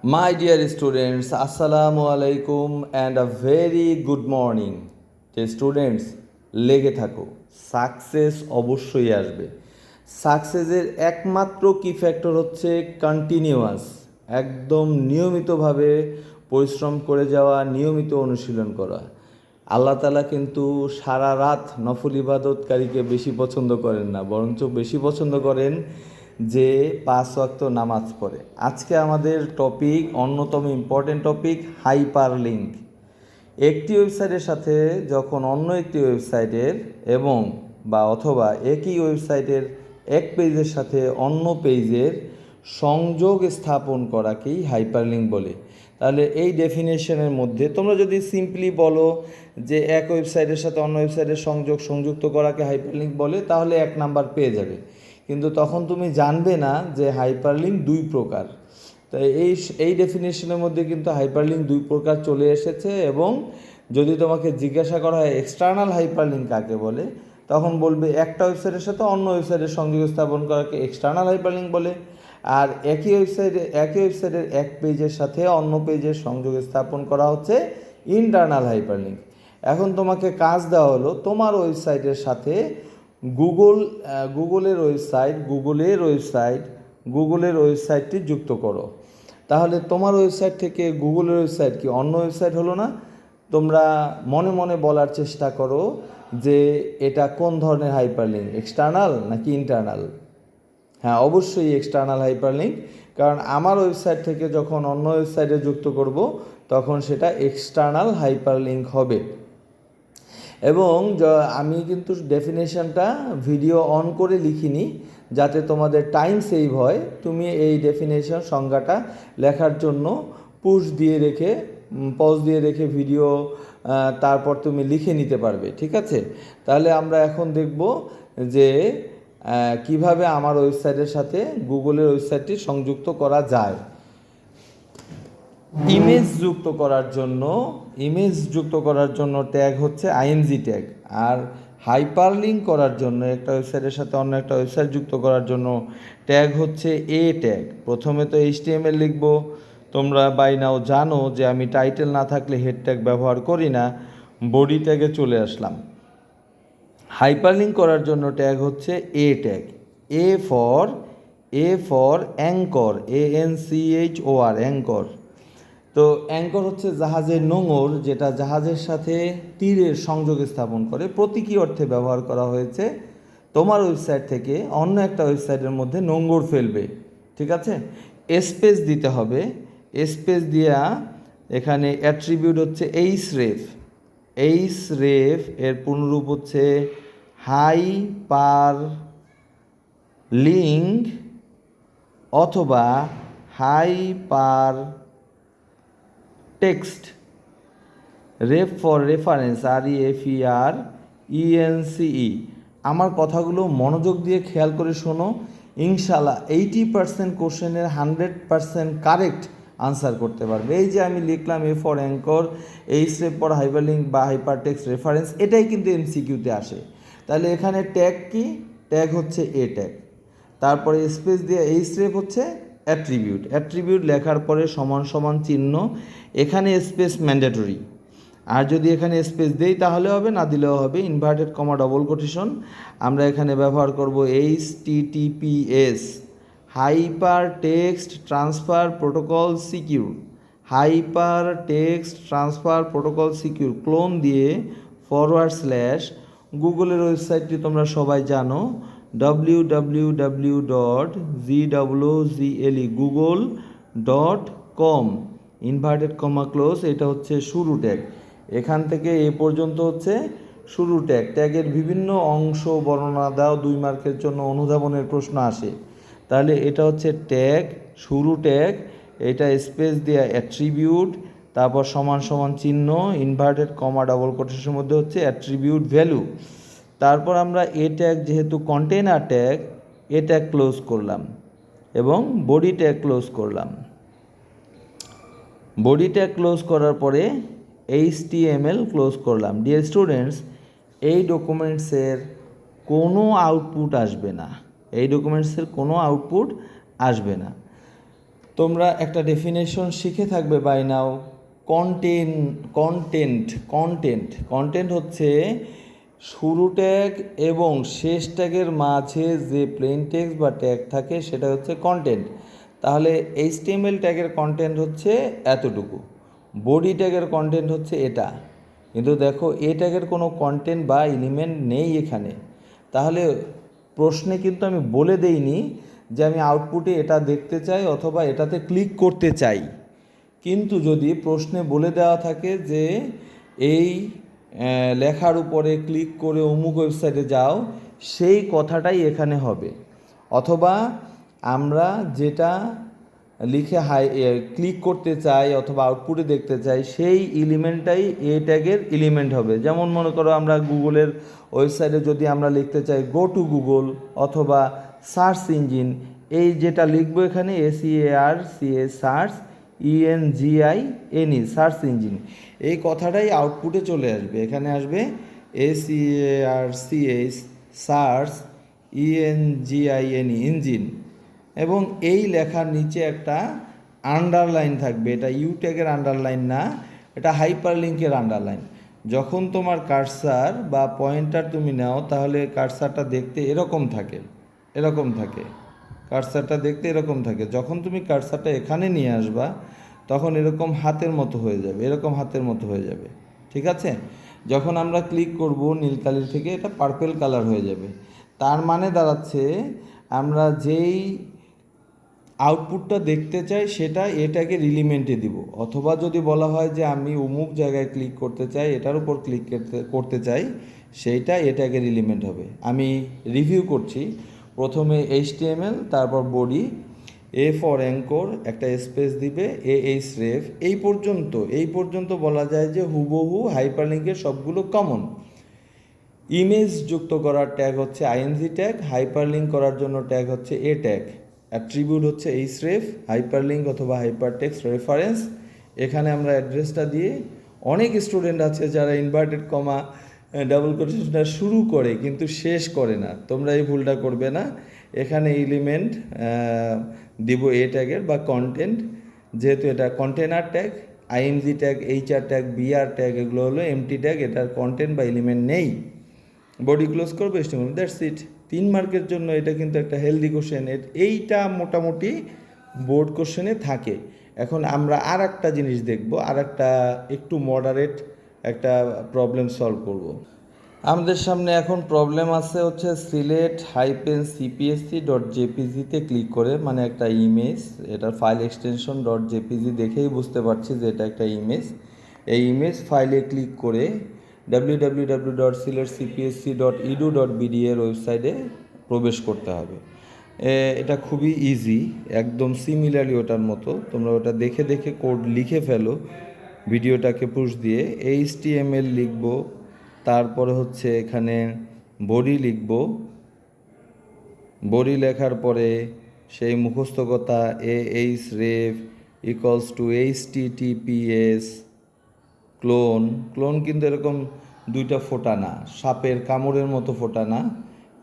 My dear students, Assalamu alaikum and a very good morning. যে students লেগে থাকো, success অবশ্যই আসবে। সাকসেসের একমাত্র কি ফ্যাক্টর হচ্ছে কন্টিনিউয়াস, একদম নিয়মিতভাবে পরিশ্রম করে যাওয়া, নিয়মিত অনুশীলন করা। আল্লাহ তাআলা কিন্তু সারা রাত নফল ইবাদতকারীকে বেশি পছন্দ করেন না, বরঞ্চ বেশি পছন্দ করেন যে 5 ওয়াক্ত নামাজ পড়ে। আজকে আমাদের টপিক, অন্যতম ইম্পর্টেন্ট টপিক, হাইপার লিঙ্ক। একটি ওয়েবসাইটের সাথে যখন অন্য একটি ওয়েবসাইটের এবং বা অথবা একই ওয়েবসাইটের এক পেজের সাথে অন্য পেজের সংযোগ স্থাপন করাকেই হাইপারলিঙ্ক বলে। তাহলে এই ডেফিনেশনের মধ্যে তোমরা যদি সিম্পলি বলো যে এক ওয়েবসাইটের সাথে অন্য ওয়েবসাইটের সংযুক্ত করাকে হাইপারলিঙ্ক বলে, তাহলে 1 নাম্বার পেয়ে যাবে। কিন্তু তখন তুমি জানবে না যে হাইপারলিঙ্ক 2 প্রকার। তাই এই ডেফিনেশনের মধ্যে কিন্তু হাইপারলিঙ্ক 2 প্রকার চলে এসেছে। এবং যদি তোমাকে জিজ্ঞাসা করা হয় এক্সটার্নাল হাইপারলিঙ্ক কাকে বলে, তখন বলবে একটা ওয়েবসাইটের সাথে অন্য ওয়েবসাইটের সংযোগ স্থাপন করাকে এক্সটার্নাল হাইপারলিঙ্ক বলে। আর একই ওয়েবসাইটের এক পেজের সাথে অন্য পেজের সংযোগ স্থাপন করা হচ্ছে ইন্টারনাল হাইপারলিঙ্ক। এখন তোমাকে কাজ দেওয়া হলো তোমার ওয়েবসাইটের সাথে গুগলের ওয়েবসাইটটি যুক্ত করো। তাহলে তোমার ওয়েবসাইট থেকে গুগলের ওয়েবসাইট কি অন্য ওয়েবসাইট হলো না? তোমরা মনে মনে বলার চেষ্টা করো যে এটা কোন ধরনের হাইপারলিঙ্ক, এক্সটার্নাল নাকি ইন্টারনাল? হ্যাঁ, অবশ্যই এক্সটার্নাল হাইপারলিঙ্ক, কারণ আমার ওয়েবসাইট থেকে যখন অন্য ওয়েবসাইটে যুক্ত করব তখন সেটা এক্সটার্নাল হাইপারলিঙ্ক হবে। এবং আমি কিন্তু ডেফিনেশনটা ভিডিও অন করে লিখিনি যাতে তোমাদের টাইম সেভ হয়। তুমি এই ডেফিনেশন সংজ্ঞাটা লেখার জন্য পজ দিয়ে রেখে ভিডিও তারপর তুমি লিখে নিতে পারবে, ঠিক আছে? তাহলে আমরা এখন দেখব যে কিভাবে আমার ওয়েবসাইটের সাথে গুগলের ওয়েবসাইটটি সংযুক্ত করা যায়। ইমেজ যুক্ত করার জন্য ট্যাগ হচ্ছে আইএনজি ট্যাগ। আর হাইপারলিঙ্ক করার জন্য একটা ওয়েবসাইটের সাথে অন্য একটা ওয়েবসাইট যুক্ত করার জন্য ট্যাগ হচ্ছে এ ট্যাগ। প্রথমে তো এইচটিএমএল লিখব। তোমরা বাই নাও জানো যে আমি টাইটেল না থাকলে হেড ট্যাগ ব্যবহার করি না, বডি ট্যাগে চলে আসলাম। হাইপারলিঙ্ক করার জন্য ট্যাগ হচ্ছে A tag. A for anchor, ANCHOR, anchor. তো অ্যাঙ্কর হচ্ছে জাহাজের নোঙর, যেটা জাহাজের সাথে তীরের সংযোগ স্থাপন করে। প্রতীকী অর্থে ব্যবহার করা হয়েছে তোমার ওয়েবসাইট থেকে অন্য একটা ওয়েবসাইটের মধ্যে নোঙর ফেলবে, ঠিক আছে? স্পেস দিতে হবে। স্পেস দিয়া এখানে অ্যাট্রিবিউট হচ্ছে এইচরেফ এর পূর্ণরূপ হচ্ছে হাইপারলিঙ্ক অথবা hyper text. Ref for reference, REFERENCE। আমার কথাগুলো মনোযোগ দিয়ে খেয়াল করে শোনো। ইনশাল্লাহ 80% কোশ্চেনের 100% কারেক্ট আনসার করতে পারবে। এই যে আমি লিখলাম A for anchor, H ref for hyperlink বা হাইপার টেক্সট রেফারেন্স, এটাই কিন্তু MCQতে আসে। তাহলে এখানে ট্যাগ কি? ট্যাগ হচ্ছে এ ট্যাগ। তারপরে স্পেস দিয়ে এইচ রেফ হচ্ছে অ্যাট্রিবিউট লেখার পরে সমান সমান চিহ্ন। এখানে স্পেস ম্যান্ডেটরি, আর যদি এখানে স্পেস দেই তাহলে হবে, না দিলেও হবে। ইনভার্টেড কমা ডবল কোটেশন আমরা এখানে ব্যবহার করব HTTPS, hyper text transfer protocol secure, clone দিয়ে /, গুগলের ওয়েবসাইটটি তোমরা সবাই জানো, www.google.com, ইনভার্টেড কমা ক্লোজ, এটা হচ্ছে শুরু ট্যাগ। এখান থেকে এ পর্যন্ত হচ্ছে শুরু ট্যাগ। ট্যাগের বিভিন্ন অংশ বর্ণনা দাও, 2 মার্কের জন্য অনুধাবনের প্রশ্ন আসে। তাহলে এটা হচ্ছে ট্যাগ, শুরু ট্যাগ, এটা স্পেস দেওয়া অ্যাট্রিবিউট, তারপর সমান সমান চিহ্ন, ইনভার্টেড কমা ডবল কোটেশনের মধ্যে হচ্ছে অ্যাট্রিবিউট ভ্যালু। তারপর আমরা এ ট্যাগ যেহেতু কন্টেনার ট্যাগ, এ ট্যাগ ক্লোজ করলাম এবং বডি ট্যাগ ক্লোজ করলাম। বডি ট্যাগ ক্লোজ করার পরে HTML ক্লোজ করলাম। ডিয়ার স্টুডেন্টস, এই ডকুমেন্টসের কোনো আউটপুট আসবে না। তোমরা একটা ডেফিনেশন শিখে থাকবে বাই নাও। কন্টেন্ট হচ্ছে শুরু ট্যাগ এবং শেষ ট্যাগের মাঝে যে প্লেন টেক্সট বা ট্যাগ থাকে সেটা হচ্ছে কন্টেন্ট। তাহলে HTML ট্যাগের কন্টেন্ট হচ্ছে এতটুকু, বডি ট্যাগের কন্টেন্ট হচ্ছে এটা। কিন্তু দেখো এ ট্যাগের কোনো কন্টেন্ট বা এলিমেন্ট নেই এখানে। তাহলে প্রশ্নে কিন্তু আমি বলে দেইনি যে আমি আউটপুটে এটা দেখতে চাই অথবা এটাতে ক্লিক করতে চাই। কিন্তু যদি প্রশ্নে বলে দেওয়া থাকে যে এই লেখার উপরে ক্লিক করে অমুক ওয়েবসাইটে যাও, সেই কথাটাই এখানে হবে। অথবা আমরা যেটা লিখে ক্লিক করতে চাই অথবা আউটপুটে দেখতে চাই সেই এলিমেন্টটাই এ ট্যাগের এলিমেন্ট হবে। যেমন মনে করো আমরা গুগলের ওয়েবসাইটে যদি আমরা লিখতে চাই গো টু গুগল অথবা সার্চ ইঞ্জিন, এই যেটা লিখবো এখানে SEARCA search ENGINE search engine, এই কথাটাই আউটপুটে চলে আসবে। এখানে আসবে SEARCH সার্চ ENGINE ইঞ্জিন, এবং এই লেখার নিচে একটা আন্ডারলাইন থাকবে। এটা ইউ ট্যাগের আন্ডারলাইন না, এটা হাইপারলিঙ্কের আন্ডারলাইন। যখন তোমার কার্সার বা পয়েন্টার তুমি নাও তাহলে কার্সারটা দেখতে এরকম থাকে, কার্সারটা দেখতে এরকম থাকে। যখন তুমি কার্সারটা এখানে নিয়ে আসবা তখন এরকম হাতের মতো হয়ে যাবে, এরকম হাতের মতো হয়ে যাবে, ঠিক আছে? যখন আমরা ক্লিক করব নীল কালির থেকে এটা পার্পেল কালার হয়ে যাবে। তার মানে দাঁড়াচ্ছে আমরা যেই আউটপুটটা দেখতে চাই সেটা এটাকে এলিমেন্টে দিব। অথবা যদি বলা হয় যে আমি অমুক জায়গায় ক্লিক করতে চাই, এটার উপর ক্লিক করতে চাই, সেইটা এটাকে এলিমেন্ট হবে। আমি রিভিউ করছি। প্রথমে HTML, তারপর বডি, A ফর অ্যাঙ্কর, একটা স্পেস দিবে, AHref। এই পর্যন্ত বলা যায় যে হুবহু হাইপারলিঙ্কের সবগুলো কমন। ইমেজ যুক্ত করার ট্যাগ হচ্ছে ING ট্যাগ, হাইপারলিঙ্ক করার জন্য ট্যাগ হচ্ছে A ট্যাগ, অ্যাট্রিবিউট হচ্ছে href, হাইপারলিঙ্ক অথবা হাইপারটেক্সট রেফারেন্স। এখানে আমরা অ্যাড্রেসটা দিয়ে, অনেক স্টুডেন্ট আছে যারা ইনভার্টেড কমা ডাবল কোটেশনটা শুরু করে কিন্তু শেষ করে না, তোমরা এই ভুলটা করবে না। এখানে এলিমেন্ট দিব A ট্যাগের বা কন্টেন্ট, যেহেতু এটা container tag, ING tag, HR tag, BR tag এগুলো হলো এমটি ট্যাগ, এটার কন্টেন্ট বা এলিমেন্ট নেই। বডি ক্লোজ করবে, দ্যাটস ইট। 3 মার্কের জন্য এটা কিন্তু একটা হেলদি কোশ্চেন, এইটা মোটামুটি বোর্ড কোশ্চেনে থাকে। এখন আমরা আর একটা জিনিস দেখব, আর একটা একটু মডারেট একটা প্রবলেম সলভ করব। আমাদের সামনে এখন প্রবলেম আছে হচ্ছে select-cpsc.jpg-তে ক্লিক করে, মানে একটা ইমেজ, এটার ফাইল এক্সটেনশন .jpg দেখেই বুঝতে পারছি যে এটা একটা ইমেজ। এই ইমেজ ফাইলে ক্লিক করে www.select-cpsc.edu.bd এর ওয়েবসাইটে প্রবেশ করতে হবে। এটা খুবই ইজি, একদম সিমিলারলি ওটার মতো। তোমরা ওটা দেখে দেখে কোড লিখে ফেলো, ভিডিওটাকে পুশ দিয়ে। HTML লিখব, তারপরে হচ্ছে এখানে বডি লিখব, বডি লেখার পরে সেই মুখস্থ কথা AHref =HTTPS ক্লোন কিন্তু এরকম দুইটা ফোঁটা না, সাপের কামড়ের মতো ফোঁটা না,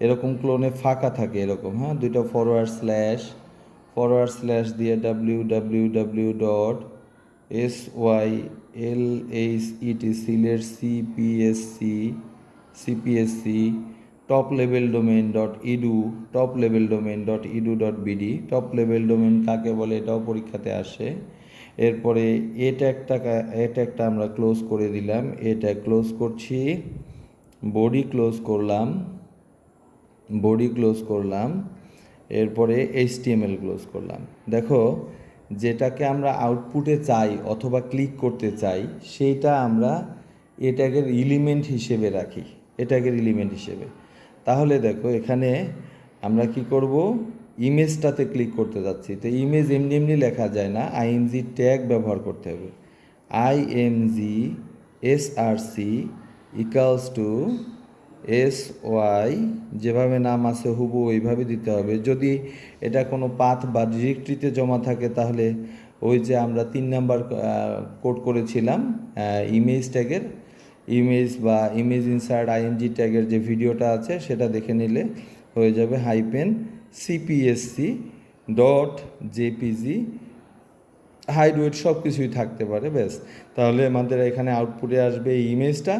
এরকম ক্লোনে ফাঁকা থাকে এরকম, হ্যাঁ, দুইটা ফরওয়ার্ড স্ল্যাশ দিয়ে www.sylet cpsc top level domain কাকে বলে এটাও পরীক্ষাতে আসে। এরপরে এটা একটা আমরা ক্লোজ করে দিলাম, এটা ক্লোজ করছি, বডি ক্লোজ করলাম, এরপরে HTML ক্লোজ করলাম। দেখো যেটাকে আমরা আউটপুটে চাই অথবা ক্লিক করতে চাই সেইটা আমরা এটাকে এলিমেন্ট হিসেবে রাখি, তাহলে দেখো এখানে আমরা কি করব, ইমেজটাতে ক্লিক করতে যাচ্ছি, তো ইমেজ এমনি লেখা যায় না, ING ট্যাগ ব্যবহার করতে হবে। IMGSRC SY, যেভাবে নাম আছে হুবহু ওইভাবে দিতে হবে। যদি এটা কোনো পাথ বা ডিরেক্টরিতে জমা থাকে তাহলে ওই যে আমরা 3 নাম্বার কোড করেছিলাম ইমেজ ট্যাগের, ইমেজ বা ইমেজ ইনসার্ট ING ট্যাগের যে ভিডিওটা আছে সেটা দেখে নিলে হয়ে যাবে -cpsc.jpg হাইট ওয়েট সব কিছুই থাকতে পারে। ব্যাস, তাহলে আমাদের এখানে আউটপুটে আসবে এই ইমেজটা।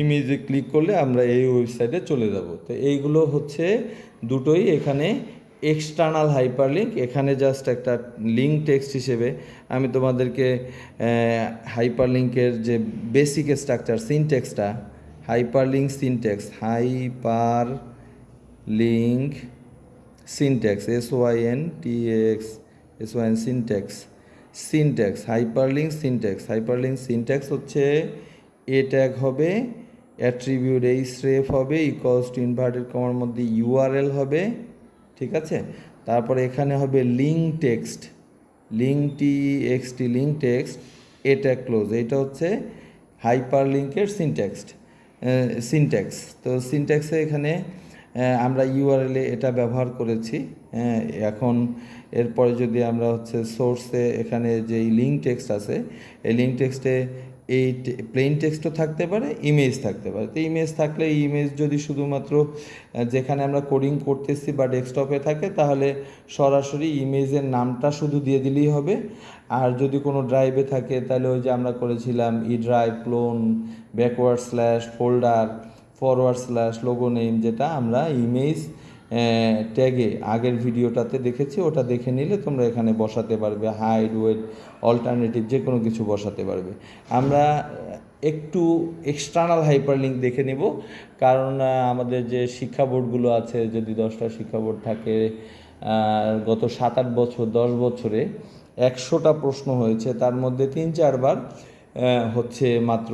ইমেজে ক্লিক করলে আমরা এই ওয়েবসাইটে চলে যাব। তো এইগুলো হচ্ছে দুটোই এখানে এক্সটার্নাল হাইপারলিঙ্ক। এখানে জাস্ট একটা লিঙ্ক টেক্সট হিসেবে আমি তোমাদেরকে হাইপারলিঙ্কের যে বেসিক স্ট্রাকচার সিনট্যাক্সটা, hyperlink syntax, hyperlink syntax, SYNTAX syntax, hyperlink syntax হচ্ছে এ ট্যাগ হবে, অ্যাট্রিবিউট href হবে, ইকুয়ালস টু ইনভার্টেড কমার মধ্যে URL হবে, ঠিক আছে। তারপরে এখানে হবে link text, link text A tag close. এটা হচ্ছে হাইপারলিঙ্কের সিনট্যাক্স। তো সিনট্যাক্সে এখানে আমরা ইউআরএলে এটা ব্যবহার করেছি। এখন এরপরে যদি আমরা হচ্ছে সোর্সে এখানে যে লিঙ্ক টেক্সট আছে, এই লিঙ্ক টেক্সটে এই প্লেন টেক্সটও থাকতে পারে, ইমেজ থাকতে পারে। তো ইমেজ থাকলে ইমেজ যদি শুধুমাত্র যেখানে আমরা কোডিং করতেছি বা ডেস্কটপে থাকে, তাহলে সরাসরি ইমেজের নামটা শুধু দিয়ে দিলেই হবে। আর যদি কোনো ড্রাইভে থাকে, তাহলে ওই যে আমরা করেছিলাম ই drive, clone, backward slash, folder, forward slash, logo name, যেটা আমরা ইমেজ ট্যাগে আগের ভিডিওটাতে দেখেছি, ওটা দেখে নিলে তোমরা এখানে বসাতে পারবে। হাইড, ওয়েট, অল্টারনেটিভ যে কোনো কিছু বসাতে পারবে। আমরা একটু এক্সটার্নাল হাইপারলিঙ্ক দেখে নিব, কারণ আমাদের যে শিক্ষা বোর্ডগুলো আছে, যদি 10টা শিক্ষা বোর্ড থাকে, গত 7-8 বছর, 10 বছরে 100টা প্রশ্ন হয়েছে, তার মধ্যে 3-4 বার হচ্ছে মাত্র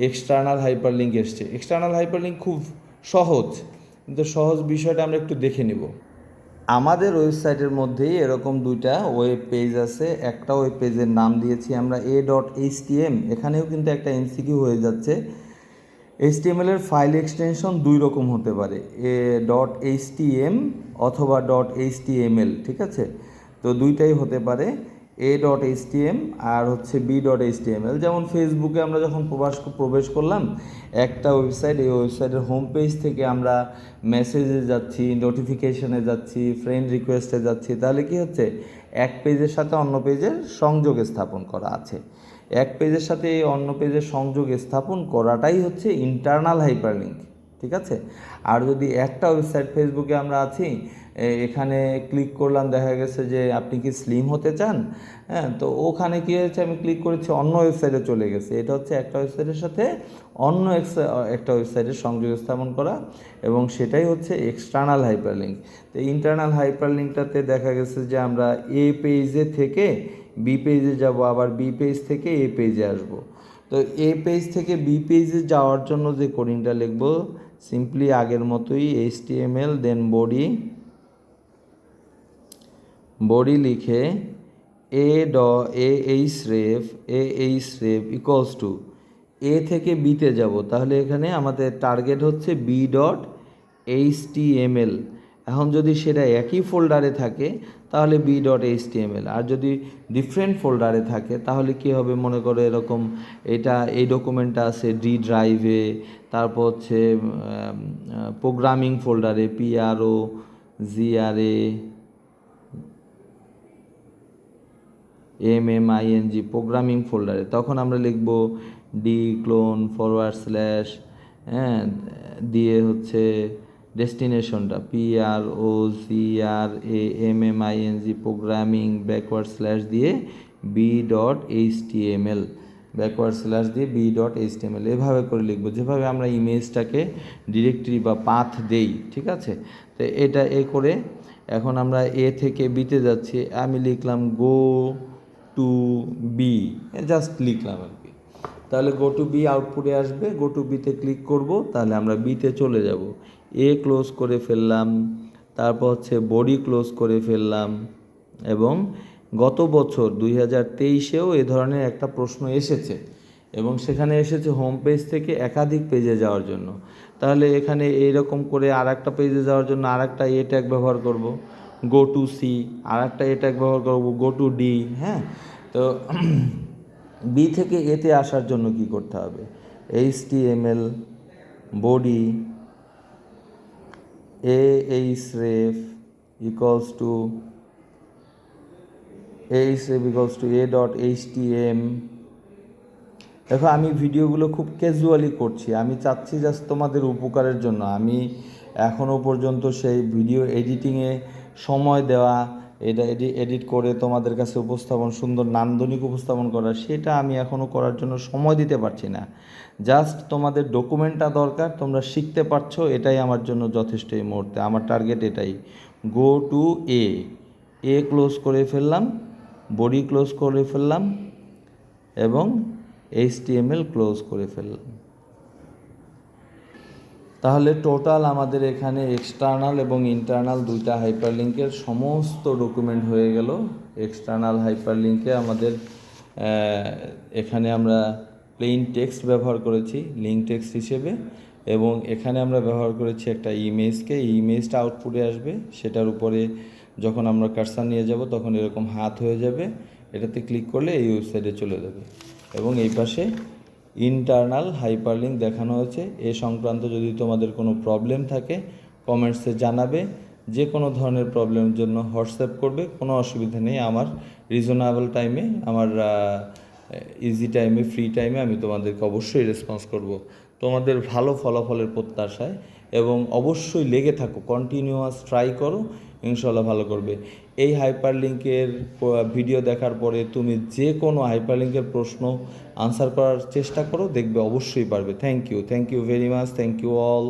এক্সটার্নাল হাইপারলিঙ্ক এসছে। এক্সটার্নাল হাইপারলিঙ্ক খুব সহজ, কিন্তু সহজ বিষয়টা আমরা একটু দেখে নিব। আমাদের ওয়েবসাইটের মধ্যেই এরকম দুইটা ওয়েব পেজ আছে। একটা ওয়েব পেজের নাম দিয়েছি আমরা a.htm। এখানেও কিন্তু একটা এমসিকিউ হয়ে যাচ্ছে। HTML এর ফাইল এক্সটেনশন দুই রকম হতে পারে, a.htm অথবা .html, ঠিক আছে। তো দুইটাই হতে পারে, a.htm আর হচ্ছে b.html। যেমন ফেসবুকে আমরা যখন প্রবেশ করলাম একটা ওয়েবসাইট, এই ওয়েবসাইটের হোম পেজ থেকে আমরা মেসেজে যাচ্ছি, নোটিফিকেশনে যাচ্ছি, ফ্রেন্ড রিকোয়েস্টে যাচ্ছি, তাহলে কি হচ্ছে, এক পেজের সাথে অন্য পেজের সংযোগ স্থাপন করা আছে। এক পেজের সাথে এই অন্য পেজের সংযোগ স্থাপন করাটাই হচ্ছে ইন্টারনাল হাইপারলিঙ্ক, ঠিক আছে। আর যদি একটা ওয়েবসাইট, ফেসবুকে আমরা আছি, এখানে ক্লিক করলাম, দেখা গেছে যে আপনি কি স্লিম হতে চান, হ্যাঁ, তো ওখানে কী হয়েছে, আমি ক্লিক করেছি, অন্য ওয়েবসাইটে চলে গেছে। এটা হচ্ছে একটা ওয়েবসাইটের সাথে অন্য একটা ওয়েবসাইটের সংযোগ স্থাপন করা, এবং সেটাই হচ্ছে এক্সটার্নাল হাইপারলিঙ্ক। তো ইন্টারনাল হাইপারলিঙ্কটাতে দেখা গেছে যে আমরা এ পেজে থেকে বি পেজে যাব, আবার বি পেজ থেকে এ পেজে আসব। তো এ পেজ থেকে বি পেজে যাওয়ার জন্য যে কোডিংটা লিখব, সিম্পলি আগের মতোই HTML, দেন বডি লিখে ahref ইকুয়ালস টু এ থেকে বিতে যাব। তাহলে এখানে আমাদের টার্গেট হচ্ছে b.html। এখন যদি সেটা একই ফোল্ডারে থাকে তাহলে b.html, আর যদি ডিফারেন্ট ফোল্ডারে থাকে তাহলে কী হবে, মনে করো এরকম, এই ডকুমেন্টটা আছে ডি ড্রাইভে, তারপর হচ্ছে প্রোগ্রামিং ফোল্ডারে, PROGRAMING প্রোগ্রামিং ফোল্ডারে, তখন আমরা লিখব ডি ক্লোন ফরওয়ার্ড স্ল্যাশ, হ্যাঁ, দিয়ে হচ্ছে ডেস্টিনেশনটা PROGRAMING প্রোগ্রামিং ব্যাকওয়ার্ড স্ল্যাশ দিয়ে b.html, ব্যাকওয়ার্ড স্ল্যাশ দিয়ে b.html, এভাবে করে লিখব, যেভাবে আমরা ইমেজটাকে ডিরেক্টরি বা পাথ দেই, ঠিক আছে। তো এটা করে এখন আমরা এ থেকে বিতে যাচ্ছি, আমি লিখলাম গো টু বি, জাস্ট লিখলাম আর কি। তাহলে গো টু বি আউটপুটে আসবে, গো টু বিতে ক্লিক করব, তাহলে আমরা বিতে চলে যাব। এ ক্লোজ করে ফেললাম, তারপর হচ্ছে বডি ক্লোজ করে ফেললাম। এবং গত বছর 2023-এও এ ধরনের একটা প্রশ্ন এসেছে, এবং সেখানে এসেছে হোম পেজ থেকে একাধিক পেজে যাওয়ার জন্য। তাহলে এখানে এইরকম করে আর একটা পেজে যাওয়ার জন্য আর একটা এ ট্যাগ ব্যবহার করব, গো টু সি, আর একটা এ ট্যাগ ব্যবহার করব, গো টু ডি। হ্যাঁ, তো বি থেকে এতে আসার জন্য কি করতে হবে, HTML body ahref equals to a.htm। দেখো আমি ভিডিওগুলো খুব ক্যাজুয়ালি করছি, আমি চাচ্ছি জাস্ট তোমাদের উপকারের জন্য। আমি এখনও পর্যন্ত সেই ভিডিও এডিটিংয়ে সময় দেওয়া, এটা এডিট করে তোমাদের কাছে উপস্থাপন, সুন্দর নান্দনিক উপস্থাপন করা, সেটা আমি এখনও করার জন্য সময় দিতে পারছি না। জাস্ট তোমাদের ডকুমেন্টটা দরকার, তোমরা শিখতে পারছো, এটাই আমার জন্য যথেষ্ট এই মুহূর্তে। আমার টার্গেট এটাই। গো টু এ ক্লোজ করে ফেললাম, বডি ক্লোজ করে ফেললাম এবং HTML ক্লোজ করে ফেললাম। তাহলে টোটাল আমাদের এখানে এক্সটার্নাল এবং ইন্টারনাল দুইটা হাইপারলিঙ্কের সমস্ত ডকুমেন্ট হয়ে গেল। এক্সটার্নাল হাইপারলিঙ্কে আমাদের এখানে আমরা প্লেইন টেক্সট ব্যবহার করেছি লিঙ্ক টেক্সট হিসেবে, এবং এখানে আমরা ব্যবহার করেছি একটা ইমেজকে। এই ইমেজটা আউটপুটে আসবে, সেটার উপরে যখন আমরা কার্সার নিয়ে যাব তখন এরকম হাত হয়ে যাবে, এটাতে ক্লিক করলে এই ওয়েবসাইটে চলে যাবে। এবং এই পাশে ইন্টারনাল হাইপারলিঙ্ক দেখানো হয়েছে। এ সংক্রান্ত যদি তোমাদের কোনো প্রবলেম থাকে কমেন্টসে জানাবে। যে কোনো ধরনের প্রবলেমের জন্য হোয়াটসঅ্যাপ করবে, কোনো অসুবিধা নেই। আমার রিজনেবল টাইমে, আমার ইজি টাইমে, ফ্রি টাইমে আমি তোমাদেরকে অবশ্যই রেসপন্স করব তোমাদের ভালো ফলাফলের প্রত্যাশায়। এবং অবশ্যই লেগে থাকো, কন্টিনিউয়াস ট্রাই করো, ইনশাল্লাহ ভালো করবে। এই হাইপারলিঙ্কের ভিডিও দেখার পরে তুমি যে কোনো হাইপারলিঙ্কের প্রশ্ন আনসার করার চেষ্টা করো, দেখবে অবশ্যই পারবে। Thank you very much, thank you all.